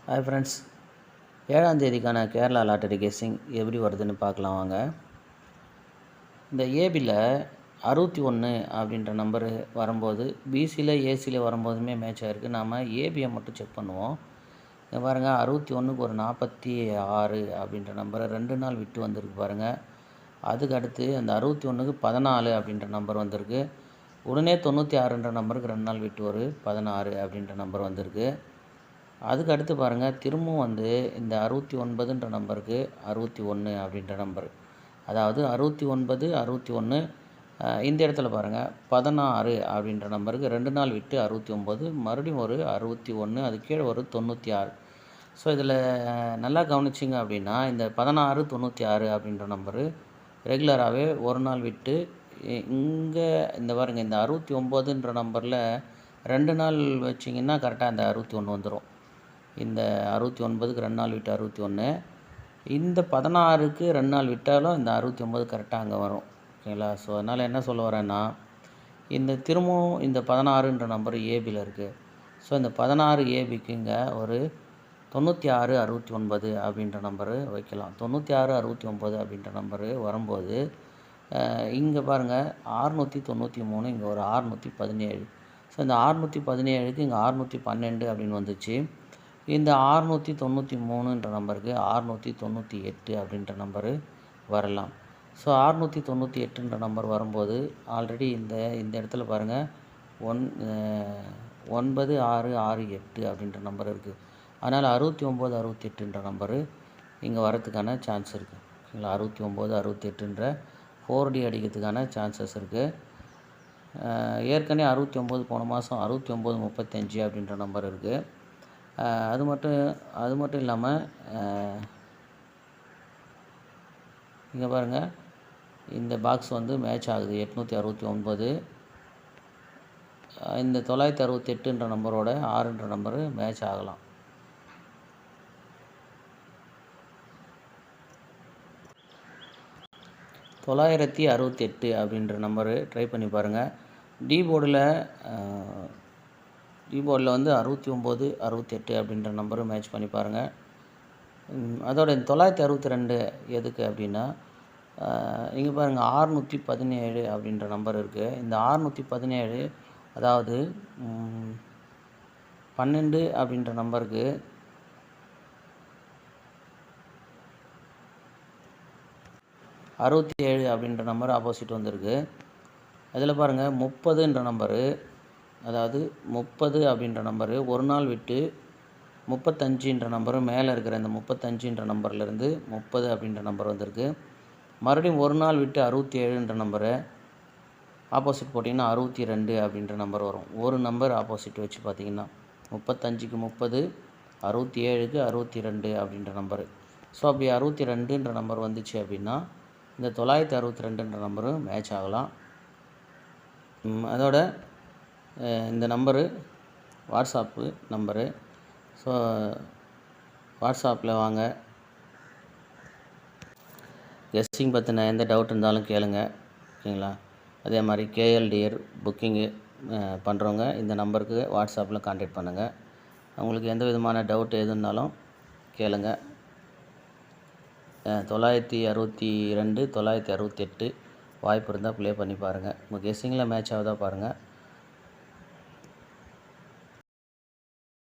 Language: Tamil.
ஹாய் ஃப்ரெண்ட்ஸ், 7ஆம் தேதிக்கான கேரளா லாட்டரி கெஸ்ஸிங் எப்படி வருதுன்னு பார்க்கலாம் வாங்க. இந்த ஏபியில் 61 அப்படின்ற நம்பரு வரும்போது பிசியில் ஏசியில் வரும்போதுமே மேட்ச் ஆகிருக்கு. நாம் ஏபியை மட்டும் செக் பண்ணுவோம். இங்கே பாருங்கள், 61க்கு ஒரு 46 அப்படின்ற நம்பரை 2 நாள் விட்டு வந்திருக்கு பாருங்கள். அதுக்கு அடுத்து அந்த 61க்கு 14 அப்படின்ற நம்பர் வந்திருக்கு. உடனே 96ன்ற நம்பருக்கு 2 நாள் விட்டு ஒரு 16 அப்படின்ற நம்பர் வந்திருக்கு. அதுக்கு அடுத்து பாருங்கள், திரும்பவும் இந்த 69ன்ற நம்பருக்கு 61 அப்படின்ற நம்பர், அதாவது 69 61 இந்த இடத்துல பாருங்கள் 16 அப்படின்ற நம்பருக்கு 2 நாள் விட்டு 69, மறுபடியும் ஒரு 61, அது கீழே ஒரு 96. ஸோ இதில் நல்லா கவனிச்சிங்க அப்படின்னா இந்த 16 96 அப்படின்ற நம்பரு ரெகுலராகவே ஒரு நாள் விட்டு இங்கே இந்த பாருங்கள், இந்த 69ன்ற நம்பரில் 2 நாள் வச்சிங்கன்னா கரெக்டாக இந்த 61 வந்துடும். இந்த 69க்கு 2 நாள் விட்டு 61, இந்த 16க்கு 2 நாள் விட்டாலும் இந்த 69 கரெக்டாக அங்கே வரும். ஓகேங்களா? ஸோ அதனால் என்ன சொல்ல வரேன்னா, இந்த திரும்பவும் இந்த 16ன்ற நம்பர் ஏபியில் இருக்குது. ஸோ இந்த 16 ஏபிக்கு இங்கே ஒரு 96 69 அப்படின்ற நம்பரு வைக்கலாம். 96 69 அப்படின்ற நம்பரு வரும்போது இங்கே பாருங்கள் 693, இங்கே ஒரு 617. ஸோ இந்த 617க்கு இங்கே 612 அப்படின்னு வந்துச்சு. இந்த 693ன்ற நம்பருக்கு 698 அப்படின்ற நம்பரு வரலாம். ஸோ 698ன்ற நம்பர் வரும்போது ஆல்ரெடி இந்த இடத்துல பாருங்கள் 9668 அப்படின்ற நம்பர் இருக்குது. அதனால் 69 68ன்ற நம்பரு இங்கே வரத்துக்கான சான்ஸ் இருக்குது. ஓகேங்களா? 69 68ன்ற 4D அடிக்கிறதுக்கான சான்சஸ் இருக்குது. ஏற்கனவே 69 போன மாதம் 69 35 அப்படின்ற நம்பர் இருக்குது. அது மட்டும் இல்லாமல் இங்கே பாருங்கள், இந்த பாக்ஸ் மேட்ச் ஆகுது 869. இந்த 968ன்ற நம்பரோட 6ன்ற நம்பரு மேட்ச் ஆகலாம். $968 அப்படின்ற நம்பரு ட்ரை பண்ணி பாருங்கள். டி போர்டில் 69 68 அப்படின்ற நம்பரும் மேட்ச் பண்ணி பாருங்கள். அதோட 962 எதுக்கு அப்படின்னா, இங்கே பாருங்கள் 617 அப்படின்ற நம்பர் இருக்குது. இந்த 617 அதாவது 12 அப்படின்ற நம்பருக்கு 67 அப்படின்ற நம்பர் ஆப்போசிட் வந்திருக்கு. அதில் பாருங்கள் 30ன்ற நம்பரு, அதாவது 30 அப்படின்ற நம்பரு ஒரு நாள் விட்டு 35ன்ற நம்பரு மேலே இருக்கிற இந்த 35ன்ற நம்பர்லேருந்து 30 அப்படின்ற நம்பர் வந்திருக்கு. மறுபடியும் ஒரு நாள் விட்டு 67ன்ற நம்பரை ஆப்போசிட் போட்டிங்கன்னா 62 அப்படின்ற நம்பர் வரும். ஒரு நம்பர் ஆப்போசிட் வச்சு பார்த்திங்கன்னா 35க்கு 30, 67க்கு 62 அப்படின்ற நம்பரு. ஸோ அப்படி 62ன்ற நம்பர் வந்துச்சு அப்படின்னா இந்த 962ன்ற நம்பரும் மேட்ச் ஆகலாம். அதோட இந்த நம்பரு வாட்ஸ்அப்பு நம்பரு. ஸோ வாட்ஸ்அப்பில் வாங்க, கெஸ்ஸிங் பற்றின எந்த டவுட் இருந்தாலும் கேளுங்க. ஓகேங்களா? அதே மாதிரி கேஎல்டிஆர் புக்கிங்கு பண்ணுறவங்க இந்த நம்பருக்கு வாட்ஸ்அப்பில் கான்டாக்ட் பண்ணுங்கள். உங்களுக்கு எந்த விதமான டவுட் எதுனாலும் கேளுங்க. 962 968 வாய்ப்பு இருந்தால் ப்ளே பண்ணி பாருங்கள். உங்கள் கெஸ்ஸிங்கில் மேட்ச் ஆகுதா பாருங்கள்.